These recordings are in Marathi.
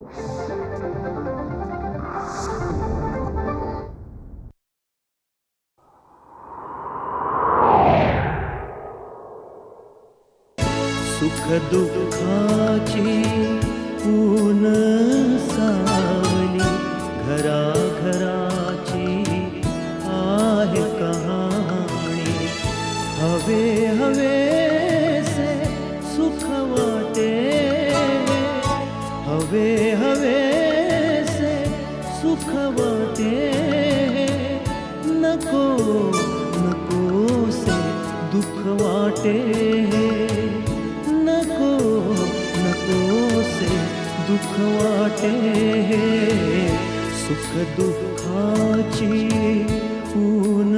सुख दुःखाची ऊन सावली, घराघराची आहे कहाणी. हवे हवेसे सुख वाटे, हवे हवेसे सुख वाटे. नको नकोसे दुःख वाटे, नको नकोसे दुःख वाटे. सुख दुःखाची ऊन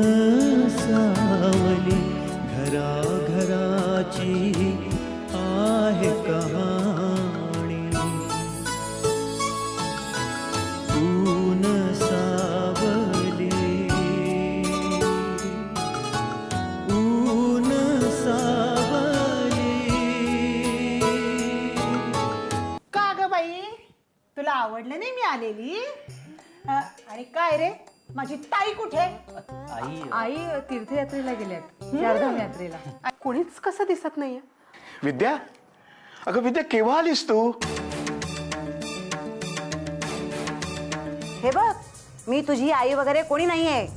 सावली, घराघराची आहे कहाणी. ऊन सावली, ऊन सावली. का ग बाई, तुला आवडलं नाही मी आलेली? आणि काय रे, माझी ताई कुठे? आई तीर्थयात्रेला गेल्यात, चारधाम यात्रेला. कोणीच कसं दिसत नाहीये. विद्या, अगं विद्या, केव्हा आलीस तू? हे बघ, मी तुझी आई वगैरे कोणी नाहीये.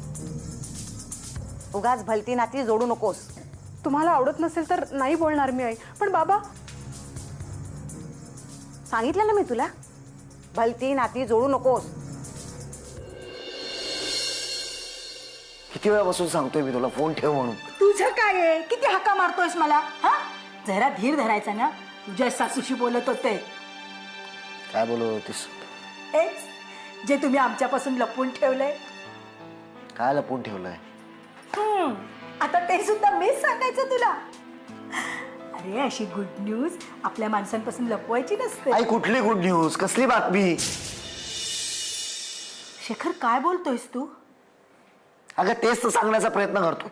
उगाच भलती नाती जोडू नकोस. तुम्हाला आवडत नसेल तर नाही बोलणार मी आई. पण बाबा, सांगितलं ना मी तुला, भलती नाती जोडू नकोस. किती वेळापासून सांगतोय मी तुला फोन ठेव म्हणून. तुझं काय आहे? किती हाका मारतोयस मला? हा, जरा धीर धरायचा ना. तुझ्या सासूशी बोलत होते. काय बोलत होतीस? हेच जे तुम्ही आमच्यापासून लपवून ठेवलंय. काय लपवून ठेवलंय? आता ते सुद्धा मीच सांगायचं तुला. अरे, अशी गुड न्यूज आपल्या माणसांपासून लपवायची नसते. आई, कुठली गुड न्यूज? कसली बातमी? शेखर, काय बोलतोयस तू? अगं तेच तर सांगण्याचा प्रयत्न करतोय,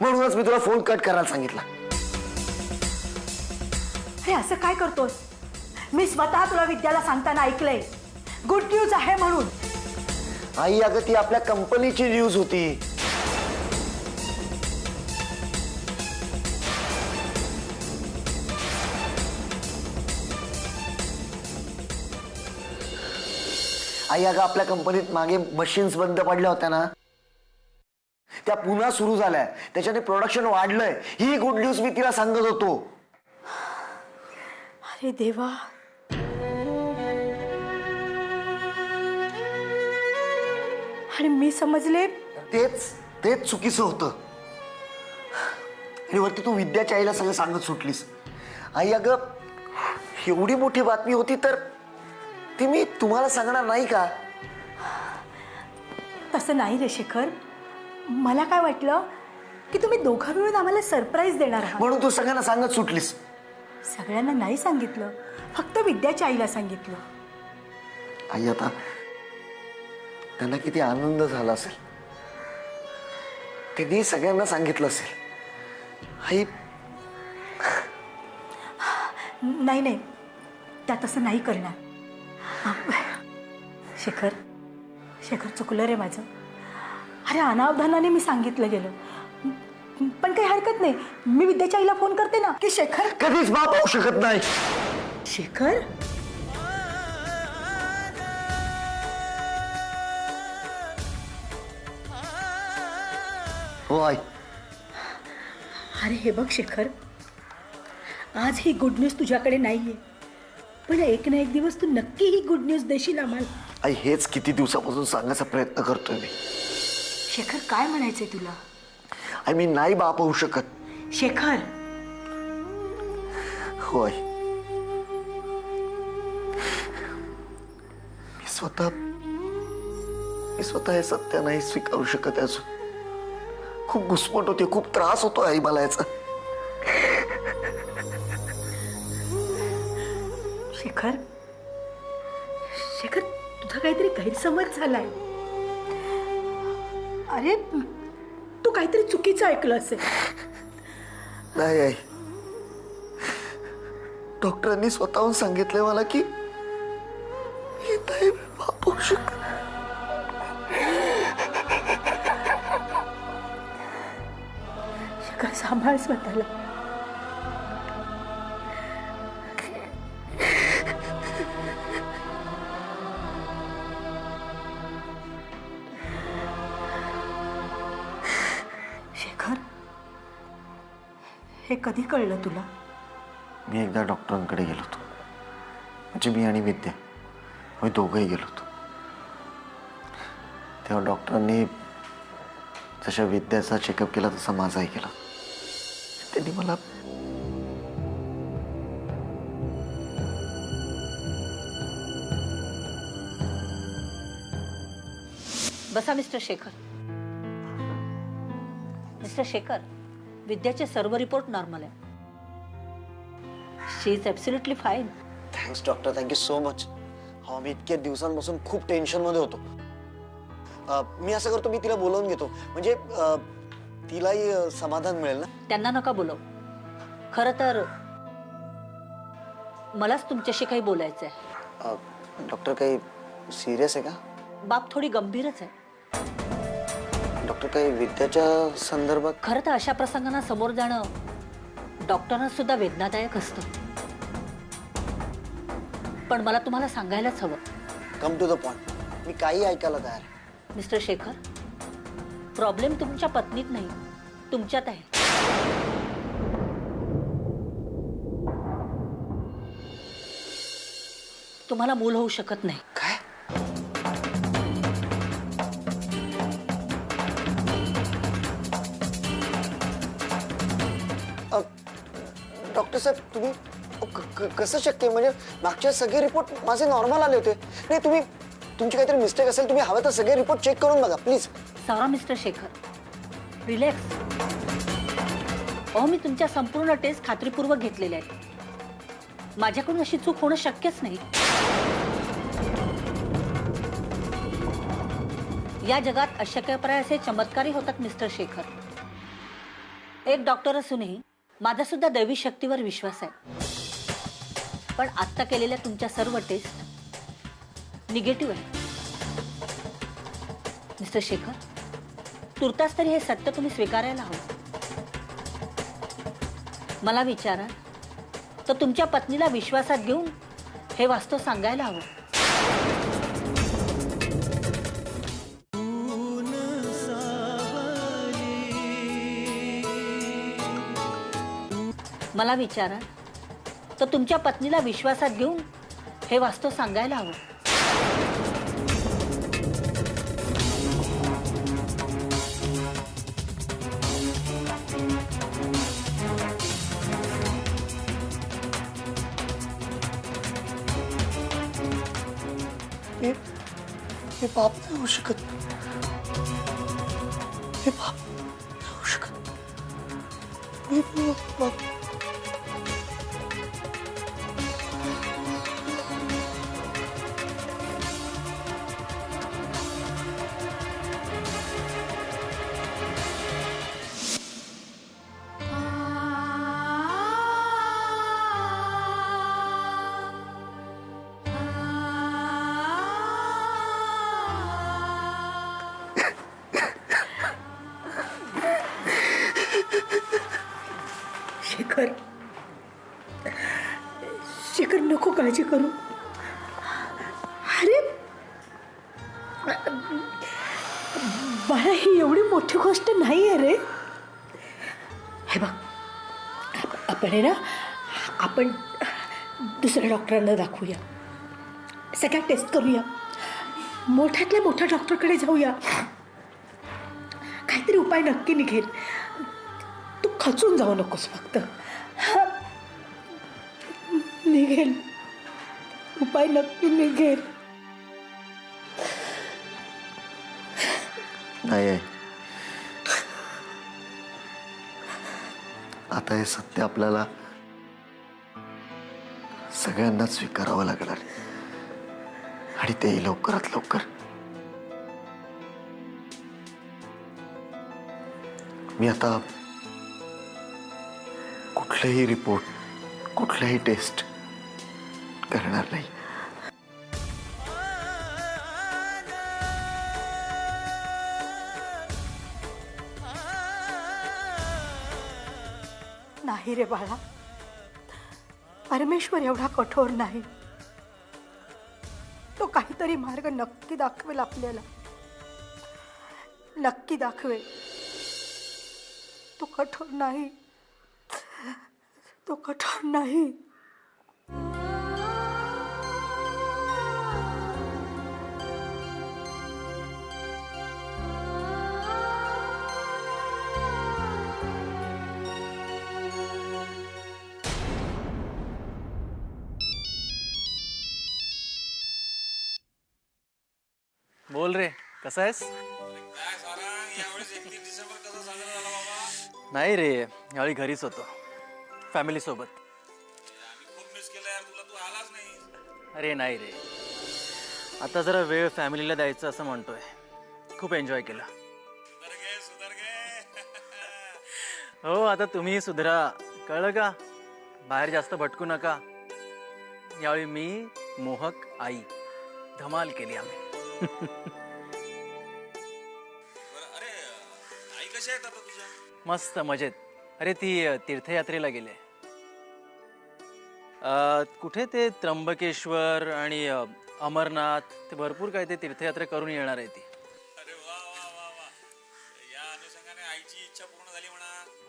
म्हणूनच मी तुला फोन कट करायला सांगितला. हे असं काय करतोस? मी स्वतः तुला विद्याला सांगताना ऐकलंय, गुड न्यूज आहे म्हणून. आई, अगं ती आपल्या कंपनीची न्यूज होती. आई, अगं आपल्या कंपनीत मागे मशीन्स बंद पडल्या होत्या ना, त्या पुन्हा सुरू झाल्या. त्याच्याने प्रोडक्शन वाढलंय. ही गुड न्यूज मी तिला सांगत होतो. अरे देवा, आणि मी समजले. तेच तेच चुकीचं होतं. आणि वरती तू विद्याच्या आईला सगळं सांगत सुटलीस. आई, अगं एवढी मोठी बातमी होती तर ती मी तुम्हाला सांगणार नाही का? तसं नाही रे शेखर. मला काय वाटलं की तुम्ही दोघं मिळून आम्हाला सरप्राईज देणार आहात. म्हणून तू सगळ्यांना सांगत सुटलीस. सगळ्यांना नाही सांगितलं, फक्त विद्याच्या आईला सांगितलं. आई, आता त्यांना किती आनंद झाला असेल. त्यांनी सगळ्यांना सांगितलं असेल. आई, नाही नाही, त्या तसं नाही करणार. शेखर, शेखर चुकलं रे माझं. अरे, अनावधानाने मी सांगितलं गेलं. पण काही हरकत नाही, मी विद्याच्या आईला फोन करते ना की शेखर. कधीच बाप होऊ शकत नाही. शेखर, हो आई. अरे हे बघ शेखर, आज ही गुड न्यूज तुझ्याकडे नाहीये, पण एक ना एक दिवस तू नक्की ही गुड न्यूज देशील आम्हाला. आई, हेच किती दिवसापासून सांगायचा प्रयत्न करतोय मी. शेखर, काय म्हणायचंय तुला? आई, मी नाही बाप होऊ शकत. शेखर, हो आई. मी स्वतः हे सत्य नाही स्वीकारू शकत अजून. खूप घुसमट होते, खूप त्रास होतो आई मला याचा. शेखर, शेखर, तुझा काहीतरी गैरसमज झालाय. अरे, तू काहीतरी चुकीचं ऐकलं असेल. नाही आई, डॉक्टरांनी स्वतःहून सांगितलंय मला की नाही मी बाप होऊ शकत. शेखर सांभाळ स्वतःला. शेखर, हे कधी कळलं तुला? मी एकदा डॉक्टरांकडे गेलो होतो, म्हणजे मी आणि विद्या आम्ही दोघंही गेलो होतो. तेव्हा डॉक्टरांनी जशा विद्याचा चेकअप केला तसा माझाही केला. त्यांनी मला बसा मिस्टर शेखर. मिस्टर शेखर, विद्याचे सर्व रिपोर्ट नॉर्मल आहे. She is absolutely fine. Thanks doctor, thank you so much. हो, मी इतक्या दिवसांपासून खूप टेन्शनमध्ये होतो. मी असं करतो, मी तिला बोलवून घेतो, म्हणजे तिलाही समाधान मिळेल ना. त्यांना नका बोलव. खरं तर मलाच तुमच्याशी काही बोलायचं आहे. डॉक्टर काही सिरियस आहे का? बाब थोडी गंभीरच आहे. डॉक्टर काही विद्याच्या संदर्भात? खरं तर अशा प्रसंगांना समोर जाणं डॉक्टरांना सुद्धा वेदनादायक असतं, पण मला तुम्हाला सांगायलाच हवं. Come to the point. मी काही ऐकायला तयार आहे. मिस्टर शेखर, प्रॉब्लेम तुमच्या पत्नीत नाही, तुमच्यात आहे. तुम्हाला मूल होऊ शकत नाही. काय? डॉक्टर साहेब, तुम्ही कसं शक्य आहे? म्हणजे मागचे सगळे रिपोर्ट माझे नॉर्मल आले होते. नाही, तुमची काहीतरी मिस्टेक असेल. तुम्ही हवं तर सगळे रिपोर्ट चेक करून बघा प्लीज. सारा मिस्टर शेखर, रिलॅक्स. अहो, मी तुमच्या संपूर्ण टेस्ट खात्रीपूर्वक घेतलेल्या आहेत. माझ्याकडून अशी चूक होणं शक्यच नाही. या जगात अशक्यप्राय असे चमत्कारही होतात मिस्टर शेखर. एक डॉक्टर असूनही माझा सुद्धा दैवी शक्तीवर विश्वास आहे. पण आत्ता केलेल्या तुमच्या सर्व टेस्ट निगेटिव्ह आहे. मिस्टर शेखर, तुर्तास तरी हे सत्य तुम्ही स्वीकारायला हवं. मला विचारा तर तुमच्या पत्नीला विश्वासात घेऊन हे वास्तव सांगायला हवं. मला विचारा तर तुमच्या पत्नीला विश्वासात घेऊन हे वास्तव सांगायला हवं. हे पाप नाही होऊ शकत. हे पाप नाही होऊ शकत. हे पाप. शेखर, शेखर नको काळजी करू. अरे बाळा, ही एवढी मोठी गोष्ट नाही आहे रे. हे बघ, आपण आहे ना, आपण दुसऱ्या डॉक्टरांना दाखवूया, सगळ्या टेस्ट करूया, मोठ्यातल्या मोठ्या डॉक्टरकडे जाऊया. काहीतरी उपाय नक्की निघेल. तू खचून जाऊ नकोस फक्त. निघेल उपाय, नक्की निघेल. नाही, आता हे सत्य आपल्याला सगळ्यांनाच स्वीकारावं लागणार, आणि तेही लवकरात लवकर. मी आता कुठलेही रिपोर्ट, कुठल्याही टेस्ट करणार नाही. नाही रे बाळा, परमेश्वर एवढा कठोर नाही. तो काहीतरी मार्ग नक्की दाखवेल आपल्याला, नक्की दाखवेल. तो कठोर नाही, तो कठोर नाही. बोल रे, कसा आहेस? नाही रे, यावेळी घरीच होतो, फॅमिली सोबत. अरे नाही रे, आता जरा वेळ फॅमिलीला द्यायचं असं म्हणतोय. खूप एन्जॉय केला. हो, आता तुम्ही सुधरा, कळलं का? बाहेर जास्त भटकू नका. यावेळी मी, मोहक, आई धमाल केली आम्ही. मस्त मजेत. अरे ती तीर्थयात्रेला गेले. कुठे ते त्र्यंबकेश्वर आणि अमरनाथ, ते भरपूर काय ते तीर्थयात्रा करून येणार आहे ती.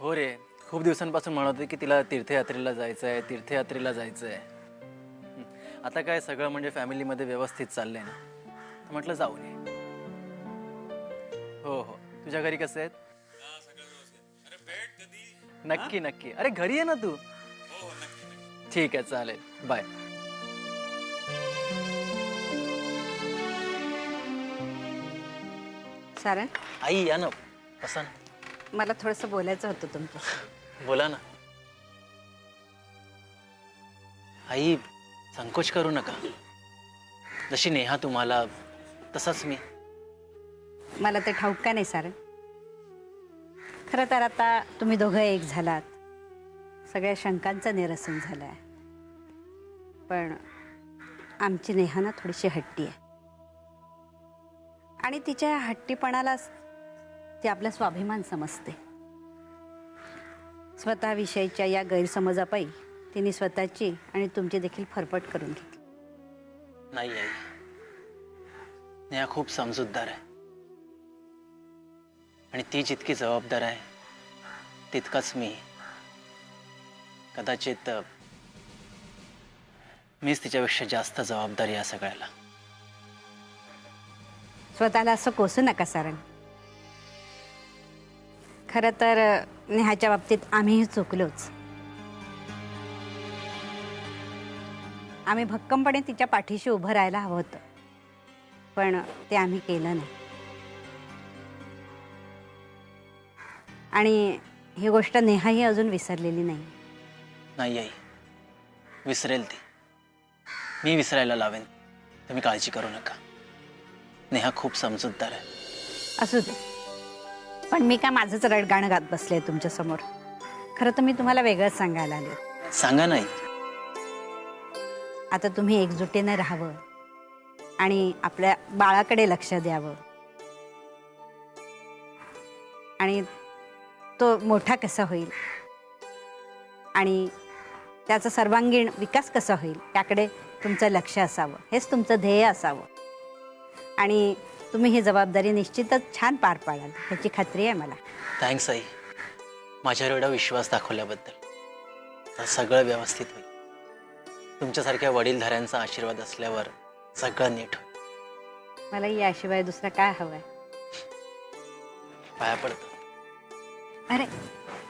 हो रे, खूप दिवसांपासून म्हणत होती की तिला तीर्थयात्रेला जायचं आहे, तीर्थयात्रेला जायचं आहे. आता काय सगळं म्हणजे फॅमिलीमध्ये व्यवस्थित चाललंय ना, तर म्हटलं जाऊ नये. हो हो, तुझ्या घरी कसं आहेत? नक्की नक्की. अरे घरी आहे ना तू? ठीक आहे, चालेल, बाय. सारंग, आई या ना, बसा ना. मला थोडंसं बोलायचं होतं तुमच्याशी. बोला ना. आई, संकोच करू नका. जशी नेहा तुम्हाला, तसाच मी. मला ते ठाऊक का नाही सारंग. खरं तर आता तुम्ही दोघं एक झालात, सगळ्या शंकांचं निरसन झालं आहे. पण आमची नेहा ना थोडीशी हट्टी आहे, आणि तिच्या हट्टीपणालाच ती आपला स्वाभिमान समजते. स्वतःविषयीच्या या गैरसमजापायी तिने स्वतःची आणि तुमची देखील फरफट करून घेतली. नाही आई, नेहा खूप समजूतदार आहे, आणि ती जितकी जबाबदार आहे तितकाच मी. कदाचित मीच तिच्यापेक्षा जास्त जबाबदार या सगळ्याला. स्वतःला असं कोसू नका सारंग. खरं तर नेहाच्या बाबतीत आम्हीही चुकलोच. आम्ही भक्कमपणे तिच्या पाठीशी उभं राहायला हवं होतं, पण ते आम्ही केलं नाही. आणि ही गोष्ट नेहाही अजून विसरलेली नाही. नाही आई, विसरेल ती. मी विसरायला लावेन, तुम्ही काळजी करू नका. नेहा खूप समजूतदार आहे. असू दे, पण मी काय माझंच रडगाणं गात बसले तुमच्यासमोर. खरं तर मी तुम्हाला वेगळंच सांगायला आले. सांगा नाही. आता तुम्ही एकजुटीनं राहावं आणि आपल्या बाळाकडे लक्ष द्यावं, आणि तो मोठा कसा होईल आणि त्याचा सर्वांगीण विकास कसा होईल त्याकडे तुमचं लक्ष असावं, हेच तुमचं ध्येय असावं. आणि तुम्ही ही जबाबदारी निश्चितच छान पार पाडाल ह्याची खात्री आहे मला. थँक्स आई, माझ्यावर एवढा विश्वास दाखवल्याबद्दल. तर सगळं व्यवस्थित होईल. तुमच्यासारख्या वडीलधाऱ्यांचा आशीर्वाद असल्यावर सगळं नीट होईल. मला याशिवाय दुसरं काय हवंय? पाया पडतो. अरे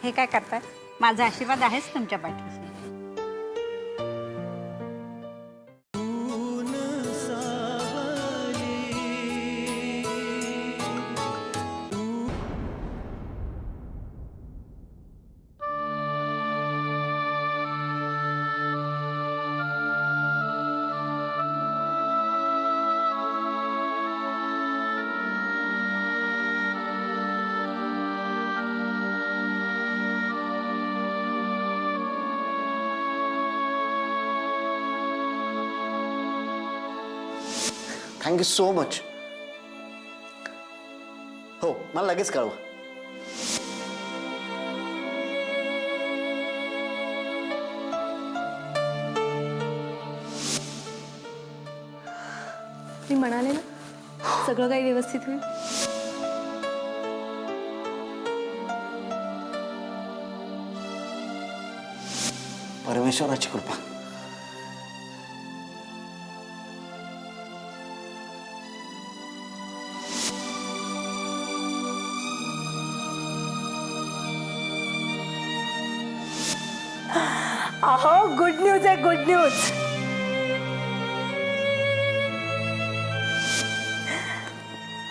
हे काय करताय? माझा आशीर्वाद आहेच तुमच्या पाठीशी. ऊन सावली थँक्यू सो मच. हो, मला लगेच कळवा. मी म्हणाले ना सगळं काही व्यवस्थित होईल. परमेश्वराची कृपा. अहो गुड न्यूज आहे, गुड न्यूज.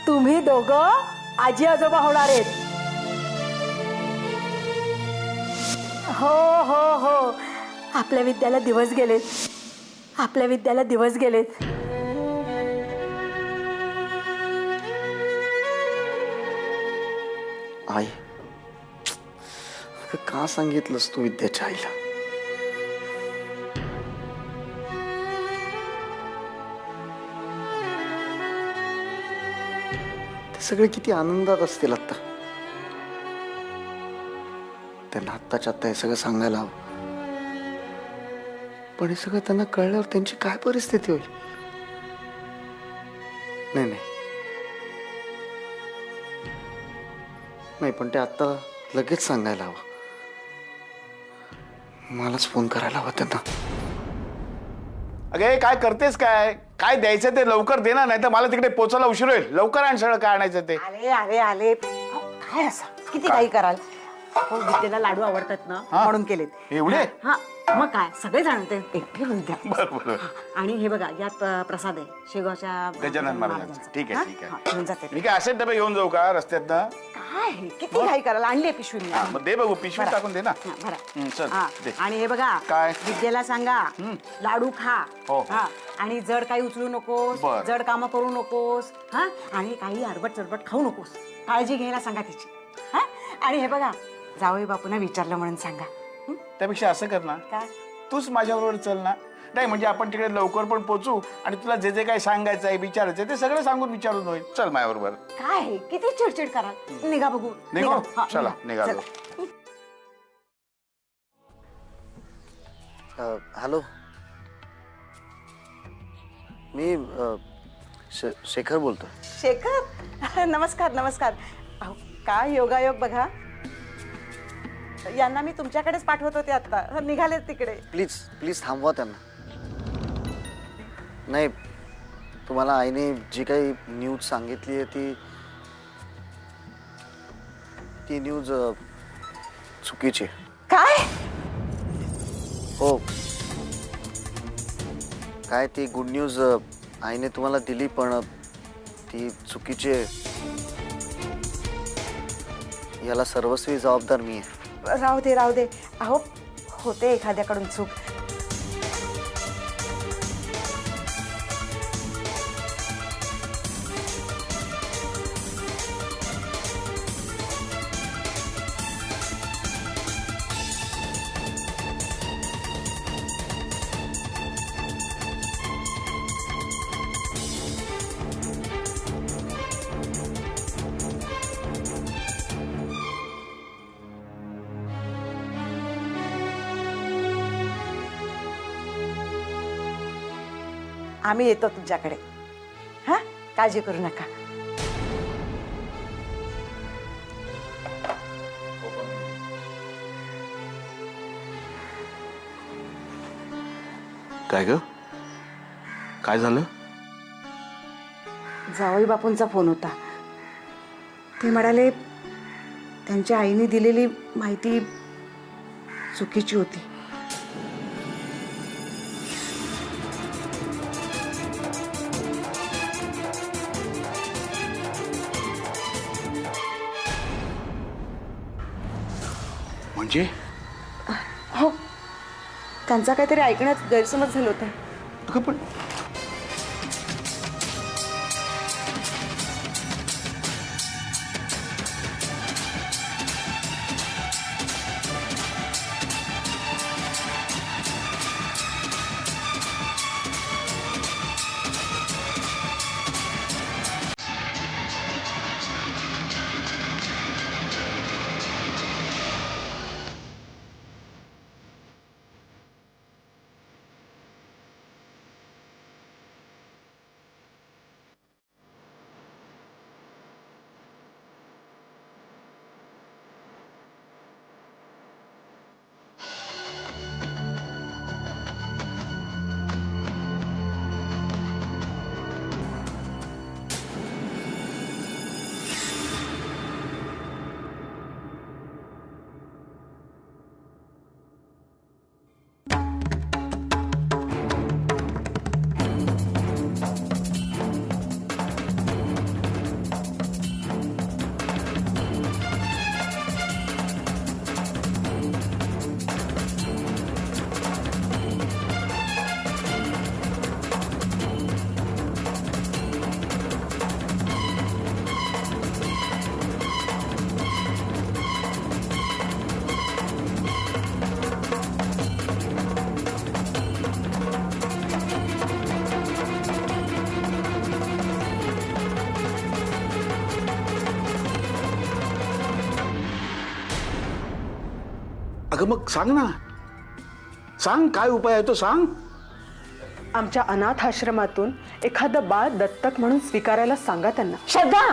तुम्ही दोघं आजी आजोबा होणार आहेत. हो हो हो, आपल्या विद्याला दिवस गेलेत, आपल्या विद्याला दिवस गेलेत. आई, का सांगितलंस तू विद्याच्या आईला? ते सगळे किती आनंदात असतील आता. त्यांना आत्ताच्या आत्ता हे सगळं सांगायला हवं, पण हे सगळं त्यांना कळल्यावर त्यांची काय परिस्थिती होईल? नाही नाही नाही, पण ते आत्ता लगेच सांगायला हवं. मलाच फोन करायला हवा त्यांना. अगे काय करतेस? काय काय द्यायचं ते लवकर दे ना, नाही तर मला तिकडे पोचायला उशीर होईल. लवकर आण सगळं काय आणायचं ते. आले आले आले. अहो, काय असं किती काही कराल? हो, विद्येला लाडू आवडतात ना म्हणून केलेत. एवढे? हा मग काय सगळे जाणते एकटे विद्या. बरोबर. आणि हे बघा यात प्रसाद आहे शेगावच्या गजानन महाराजांचा. ठीक आहे, ठीक आहे. हा, घेऊन जाते. मी काय असेच डबे घेऊन जाऊ का रस्त्यात? काय किती काही कराल? आणली पिशवी मी. मग दे बघू, पिशवी टाकून दे ना. बरं. चल हा, दे. आणि हे बघा काय? विद्येला सांगा लाडू खा. हो. हा, आणि जड काही उचलू नकोस, बरं. जड कामं करू नकोस. हा, आणि काही अरबट चरबट खाऊ नकोस. काळजी घ्यायला सांगा तिची. हा, आणि हे बघा जावई बापूंना विचारलं म्हणून सांगा. त्यापेक्षा असं कर ना, काय? तूच माझ्याबरोबर चल ना. नाही म्हणजे आपण तिकडे लवकर पण पोचू आणि तुला जे जे काही सांगायचं आहे विचारायचं ते सगळं सांगून विचारून होईल. चल माझ्याबरोबर. काय किती चिडचिड कराल? निघा बघू. निघू? हा, चला निघालो. हॅलो, मी शेखर बोलतोय. शेखर नमस्कार नमस्कार. अहो, काय योगायोग बघा. यांना मी तुमच्याकडेच पाठवत होते आता. निघाले तिकडे. प्लीज प्लीज थांबवा त्यांना. नाही, तुम्हाला आईने जी काही न्यूज सांगितली आहे ती न्यूज चुकीची आहे. काय? हो, काय ती गुड न्यूज आईने तुम्हाला दिली पण ती चुकीची आहे. याला सर्वस्वी जबाबदार मी आहे. राहू दे राहू दे. अहो होते एखाद्याकडून चूक. आम्ही येतो तुमच्याकडे. हा, काळजी करू नका. काय ग? काय झालं? जावई बापूंचा फोन होता. ते म्हणाले त्यांच्या आईने दिलेली माहिती चुकीची होती. म्हणजे हो, त्यांचा काहीतरी ऐकण्यात गैरसमज झाला होता. अगं पण अगं मग सांग ना, सांग काय उपाय आहे तो सांग. आमच्या अनाथ आश्रमातून एखादं बाळ दत्तक म्हणून स्वीकारायला सांगा त्यांना. श्रद्धा,